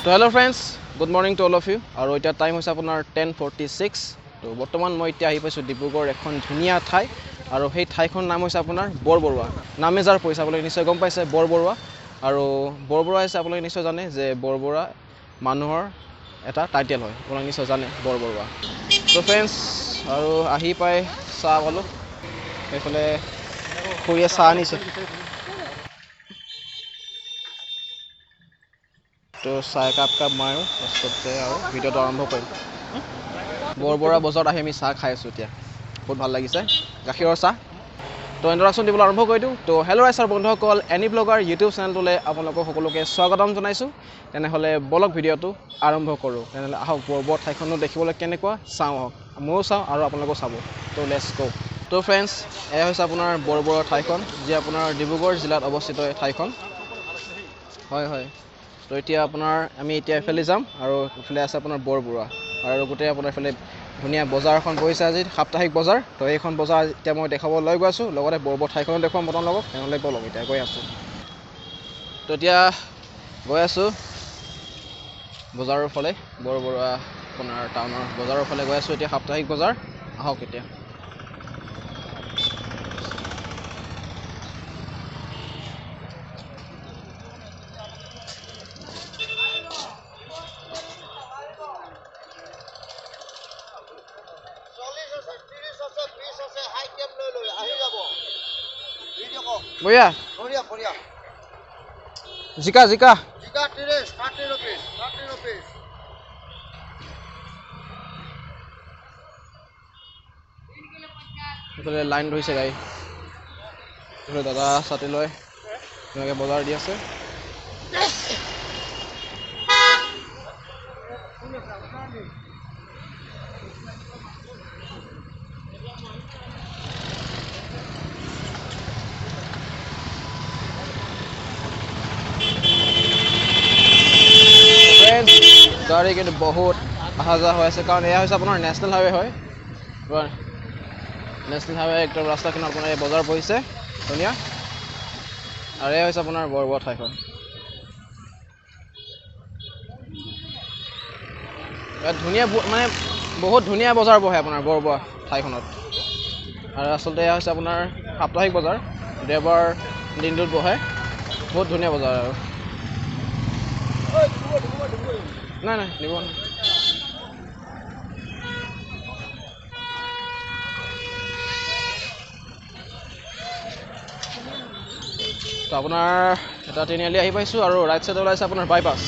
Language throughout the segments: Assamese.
তো hello' friends, good morning to all of you. আৰু এতিয়া টাইম হৈছে আপোনাৰ 10:46। তো বৰ্তমান মই এতিয়া আহি পাইছোঁ ডিব্ৰুগড়, এখন ধুনীয়া ঠাই। আৰু সেই ঠাইখনৰ নাম হৈছে আপোনাৰ বৰবৰুৱা। নামে যাৰ পৰিছে আপোনালোকে নিশ্চয় গম পাইছে, বৰবৰুৱা। আৰু বৰবৰুৱা হৈছে আপোনালোকে নিশ্চয় জানে যে বৰবৰুৱা মানুহৰ এটা টাইটেল হয়, আপোনালোকে নিশ্চয় জানে বৰবৰুৱা। তো ফ্ৰেণ্ডছ, আৰু আহি পাই চাহ পালোঁ, সেইফালে খুৰীয়ে চাহ আনিছে। তো চাহ একাপ মাৰোঁ, তাৰপিছতে আৰু ভিডিঅ'টো আৰম্ভ কৰিম। বৰবৰুৱা বজাৰত আহি আমি চাহ খাই আছোঁ এতিয়া, বহুত ভাল লাগিছে, গাখীৰৰ চাহ। তো ইন্ট্ৰডাকশ্যন দিবলৈ আৰম্ভ কৰি দিওঁ। তো হেল্ল' ৰাইচাৰ বন্ধুসকল, এনি ব্লগাৰ ইউটিউব চেনেলটোলৈ আপোনালোকক সকলোকে স্বাগতম জনাইছোঁ। তেনেহ'লে বলক ভিডিঅ'টো আৰম্ভ কৰোঁ। তেনেহ'লে আহক, বৰবৰুৱা ঠাইখনো দেখিবলৈ কেনেকুৱা চাওঁ আহক, ময়ো চাওঁ আৰু আপোনালোকেও চাব। তো লেটছ গ'। তো ফ্ৰেণ্ডছ, এয়া হৈছে আপোনাৰ বৰবৰুৱা ঠাইখন, যি আপোনাৰ ডিব্ৰুগড় জিলাত অৱস্থিত এই ঠাইখন। হয়। তো এতিয়া আমি এতিয়া এফালে যাম, আৰু ইফালে আছে আপোনাৰ বৰবৰুৱা। আৰু গোটেই আপোনাৰ এইফালে ধুনীয়া বজাৰ এখন বহিছে আজি, সাপ্তাহিক বজাৰ। তো এইখন বজাৰ এতিয়া মই দেখাব লৈ গৈ আছোঁ, লগতে বৰবৰুৱা ঠাইখনো দেখুৱাম আপোনালোকক। তেনেহ'লে ব'লক, এতিয়া গৈ আছোঁ। তো এতিয়া গৈ আছোঁ বজাৰৰ ফালে, বৰবৰুৱা আপোনাৰ টাউনৰ বজাৰৰ ফালে গৈ আছোঁ এতিয়া, সাপ্তাহিক বজাৰ। আহক এতিয়া। বঢ়িয়া জিকা এইফালে লাইন ধৰিছে গাড়ী, এইফালে দাদা ছাতি লৈ ধুনীয়াকৈ বজাৰ দি আছে। গাড়ী কিন্তু বহুত অহা যোৱা হৈ আছে, কাৰণ এয়া হৈছে আপোনাৰ নেশ্যনেল হাইৱে হয়। নেশ্যনেল হাইৱে একদম ৰাস্তা কিনাৰত আপোনাৰ এই বজাৰ বহিছে ধুনীয়া। আৰু এয়া হৈছে আপোনাৰ বৰবৰুৱা ঠাইখন। ইয়াত ধুনীয়া মানে বহুত ধুনীয়া বজাৰ বহে আপোনাৰ বৰবৰুৱা ঠাইখনত। আৰু আচলতে এয়া হৈছে আপোনাৰ সাপ্তাহিক বজাৰ, দেওবাৰ দিনটোত বহে, বহুত ধুনীয়া বজাৰ। আৰু নাই নিব নহয়। তো আপোনাৰ এটা তিনিআলি আহি পাইছোঁ, আৰু ৰাইট চাইডে ওলাইছে আপোনাৰ বাইপাছ।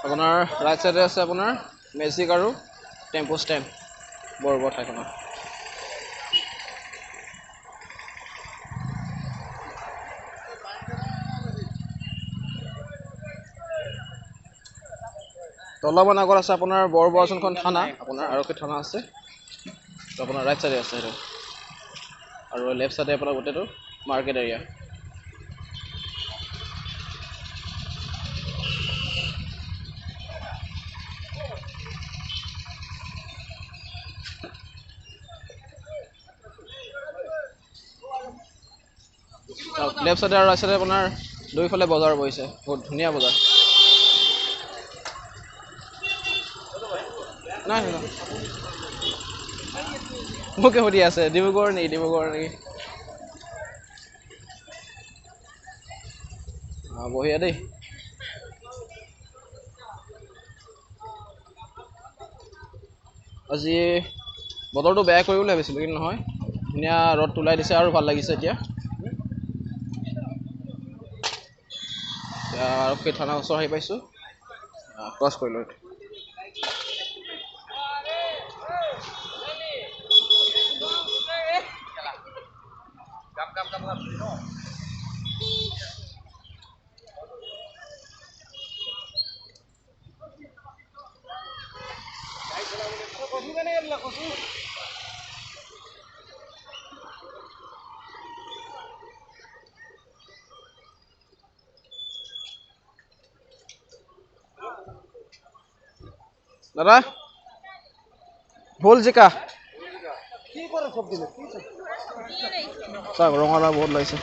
আপোনাৰ ৰাইট চাইডে আছে আপোনাৰ মেজিক আৰু টেম্পু ষ্টেণ্ড বৰবৰুৱা ঠাইখনত। তো অলপমান আগত আছে আপোনাৰ বৰবৰুৱা যোনখন থানা, আপোনাৰ আৰক্ষী থানা আছে। তো আপোনাৰ ৰাইট চাইডে আছে সেইটো, আৰু লেফ্ট চাইডে আপোনাৰ গোটেইটো মাৰ্কেট এৰিয়া। লেফ্ট চাইডে আৰু ৰাইট চাইডে আপোনাৰ দুইফালে বজাৰ বহিছে, বহুত ধুনীয়া বজাৰ। নাই মোকে সুধি আছে ডিব্ৰুগড় নেকি। বঢ়িয়া দেই। আজি বতৰটো বেয়া কৰি বুলি ভাবিছিলোঁ, কিন্তু নহয়, ধুনীয়া ৰ'দ ওলাই দিছে আৰু ভাল লাগিছে এতিয়া। আৰক্ষী থানাৰ ওচৰ আহি পাইছোঁ, ক্ৰছ কৰিলোঁ। দাদা ভোল জিকা চাওক ৰঙালাও বহুত লাগিছে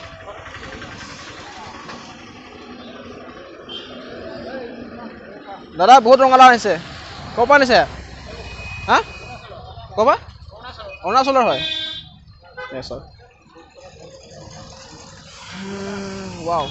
দাদা বহুত ৰঙালাও আনিছে ক'ৰ পৰা আনিছে হা ক'ৰ পৰা অৰুণাচলৰ হয় চাওক ৱাও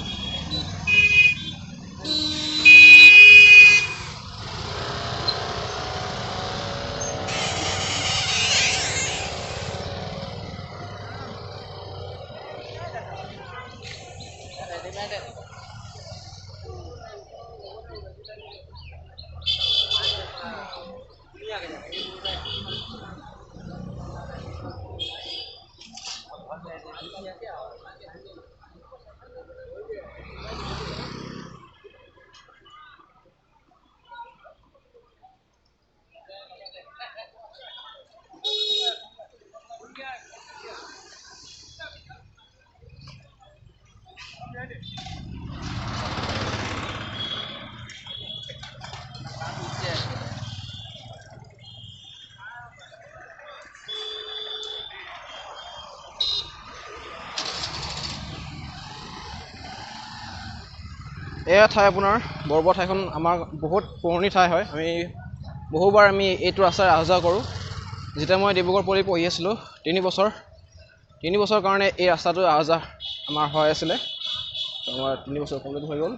এয়া ঠাই আপোনাৰ বৰবৰা ঠাইখন আমাৰ বহুত পুৰণি ঠাই হয় আমি বহুবাৰ আমি এইটো ৰাস্তাৰে অহা যোৱা কৰোঁ যেতিয়া মই ডিব্ৰুগড় পলি পঢ়ি আছিলোঁ 3 বছৰ কাৰণে এই ৰাস্তাটো অহা যোৱা আমাৰ হৈ আছিলে তো আমাৰ 3 বছৰ কমপ্লিট হৈ গ'ল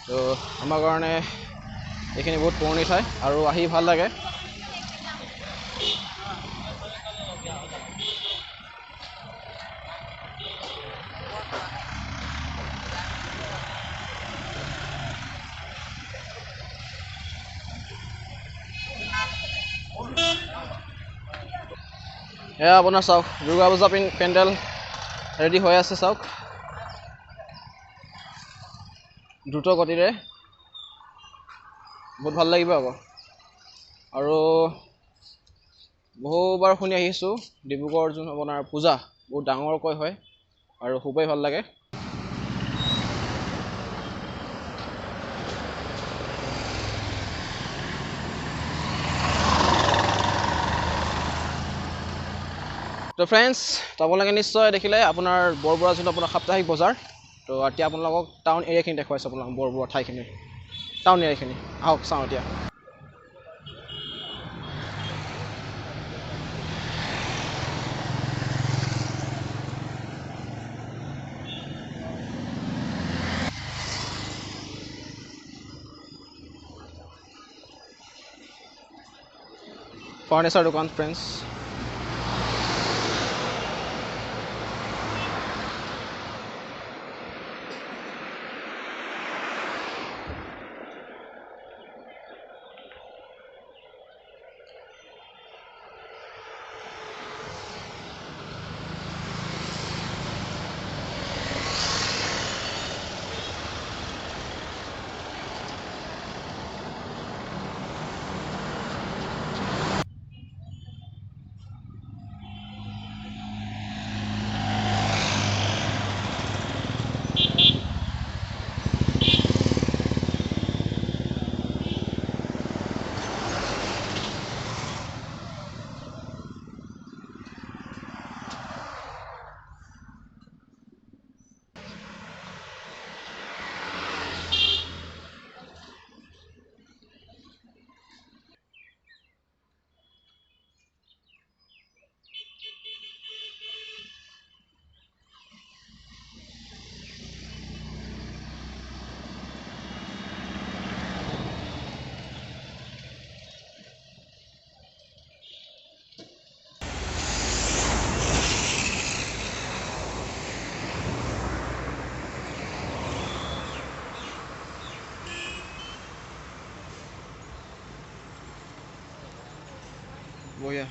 তো আমাৰ কাৰণে এইখিনি বহুত পুৰণি ঠাই আৰু আহি ভাল লাগে এয়া আপোনাৰ চাওক দুৰ্গা পূজা পেণ্ডেল ৰেডি হৈ আছে চাওক দ্ৰুত গতিৰে বহুত ভাল লাগিব আকৌ আৰু বহুবাৰ শুনি আহিছোঁ ডিব্ৰুগড় যোন আপোনাৰ পূজা বহুত ডাঙৰকৈ হয় আৰু খুবেই ভাল লাগে তো ফ্ৰেণ্ডছ আপোনালোকে নিশ্চয় দেখিলে আপোনাৰ বৰবৰা যোনটো আপোনাৰ সাপ্তাহিক বজাৰ তো এতিয়া আপোনালোকক টাউন এৰিয়াখিনি দেখুৱাইছোঁ আপোনালোক বৰবৰা ঠাইখিনি টাউন এৰিয়াখিনি আহক চাওঁ এতিয়া ফাৰ্নিচাৰ দোকান ফ্ৰেণ্ডছ বঢ়িয়া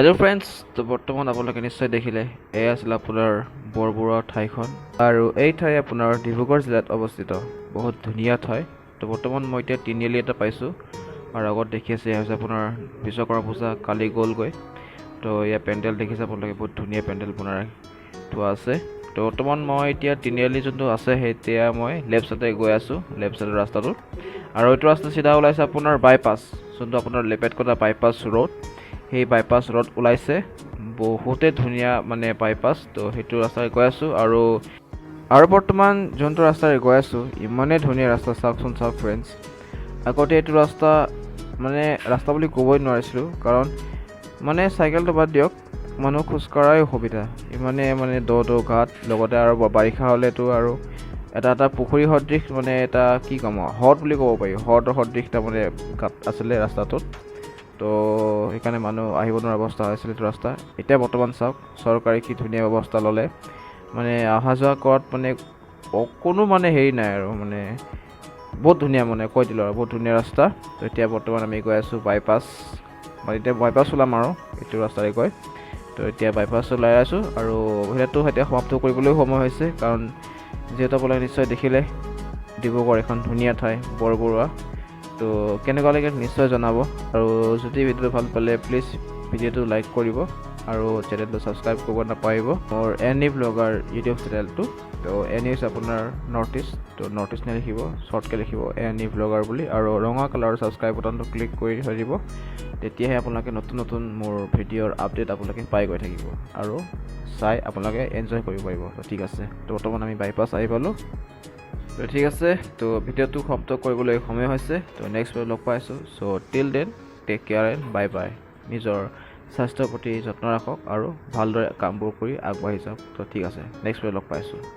হেল্ল' ফ্ৰেণ্ডছ, তো বৰ্তমান আপোনালোকে নিশ্চয় দেখিলে এয়া আছিল আপোনাৰ বৰবৰুৱা ঠাইখন আৰু এই ঠাই আপোনাৰ ডিব্ৰুগড় জিলাত অৱস্থিত বহুত ধুনীয়া ঠাই। তো বৰ্তমান মই এতিয়া তিনিআলি এটা পাইছোঁ আৰু আগত দেখি আছে এয়া হৈছে আপোনাৰ বিশ্বকৰ্মা পূজা কালি গ'লগৈ। তো এয়া পেণ্ডেল দেখিছে আপোনালোকে, বহুত ধুনীয়া পেণ্ডেল বনাই থোৱা আছে। তো বৰ্তমান মই এতিয়া তিনিআলি যোনটো আছে এতিয়া মই লেফ্ট ছাইডে গৈ আছোঁ, লেফ্ট ছাইডৰ ৰাস্তাটোত। আৰু এইটো ৰাস্তা চিধা ওলাইছে আপোনাৰ বাইপাছ, যোনটো আপোনাৰ লেপেটকটা বাইপাছ ৰোড। সেই বাইপাছ ৰোড ওলাইছে, বহুতে ধুনীয়া মানে বাইপাছ। তো সেইটো ৰাস্তাৰে গৈ আছোঁ আৰু বৰ্তমান যোনটো ৰাস্তাৰে গৈ আছোঁ ইমানেই ধুনীয়া ৰাস্তা, চাওকচোন চাওক ফ্ৰেণ্ডছ। আগতে এইটো ৰাস্তা মানে ৰাস্তা বুলি ক'বই নোৱাৰিছিলোঁ, কাৰণ মানে চাইকেলটো বাদ দিয়ক, মানুহ খোজকঢ়াই অসুবিধা। ইমানে মানে দ ঘাট, লগতে আৰু বাৰিষা হ'লেতো আৰু এটা পুখুৰী সদৃশ মানে এটা কি ক'ম হ্ৰদ বুলি ক'ব পাৰি, হ্ৰদৰ সদৃশ তাৰমানে গাঁত আছিলে ৰাস্তাটোত। তো সেইকাৰণে মানুহ আহিব নোৱাৰা অৱস্থা হৈছিল এইটো ৰাস্তা। এতিয়া বৰ্তমান চাওক চৰকাৰে কি ধুনীয়া ব্যৱস্থা ল'লে, মানে অহা যোৱা কৰাত মানে কোনো মানে হেৰি নাই আৰু, মানে বহুত ধুনীয়া, মানে কৈ দিলোঁ আৰু বহুত ধুনীয়া ৰাস্তা। তো এতিয়া বৰ্তমান আমি গৈ আছোঁ বাইপাছ, মানে এতিয়া বাইপাছ ওলাম আৰু এইটো ৰাস্তাৰে গৈ। তো এতিয়া বাইপাছ ওলাই আছোঁ আৰু ভিডিঅ'টো এতিয়া সমাপ্ত কৰিবলৈও সময় হৈছে, কাৰণ যিহেতু আপোনালোকে নিশ্চয় দেখিলে ডিব্ৰুগড় এখন ধুনীয়া ঠাই বৰবৰুৱা। তো কেনেকুৱা লাগে নিশ্চয় জনাব, আৰু যদি ভিডিঅ'টো ভাল পালে প্লিজ ভিডিঅ'টো লাইক কৰিব আৰু চেনেলটো ছাবস্ক্ৰাইব কৰিব নাপাহৰিব, মোৰ এনি ব্লগাৰ ইউটিউব চেনেলটো। তো এনি হৈছে আপোনাৰ নৰ্থ ইষ্ট, তো নৰ্থ ইষ্ট লিখিব, শ্বৰ্টকৈ লিখিব এনি ব্লগাৰ বুলি, আৰু ৰঙা কালাৰৰ ছাবস্ক্ৰাইব বটনটো ক্লিক কৰি থৈ দিব। তেতিয়াহে আপোনালোকে নতুন নতুন মোৰ ভিডিঅ'ৰ আপডেট আপোনালোকে পাই গৈ থাকিব আৰু চাই আপোনালোকে এনজয় কৰিব পাৰিব। তো ঠিক আছে, তো বৰ্তমান আমি বাইপাছ আহি পালোঁ। তো ঠিক আছে, তো ভিডিঅ'টো সমাপ্ত কৰিবলৈ সময় হৈছে। তো নেক্সট ভিডিঅ'ত লগ পাইছোঁ। So' till then take care and bye bye. নিজৰ স্বাস্থ্যৰ প্ৰতি যত্ন ৰাখক আৰু ভালদৰে কামবোৰ কৰি আগবাঢ়ি যাওক। তো ঠিক আছে, নেক্সট ভিডিঅ'ত লগ পাইছোঁ।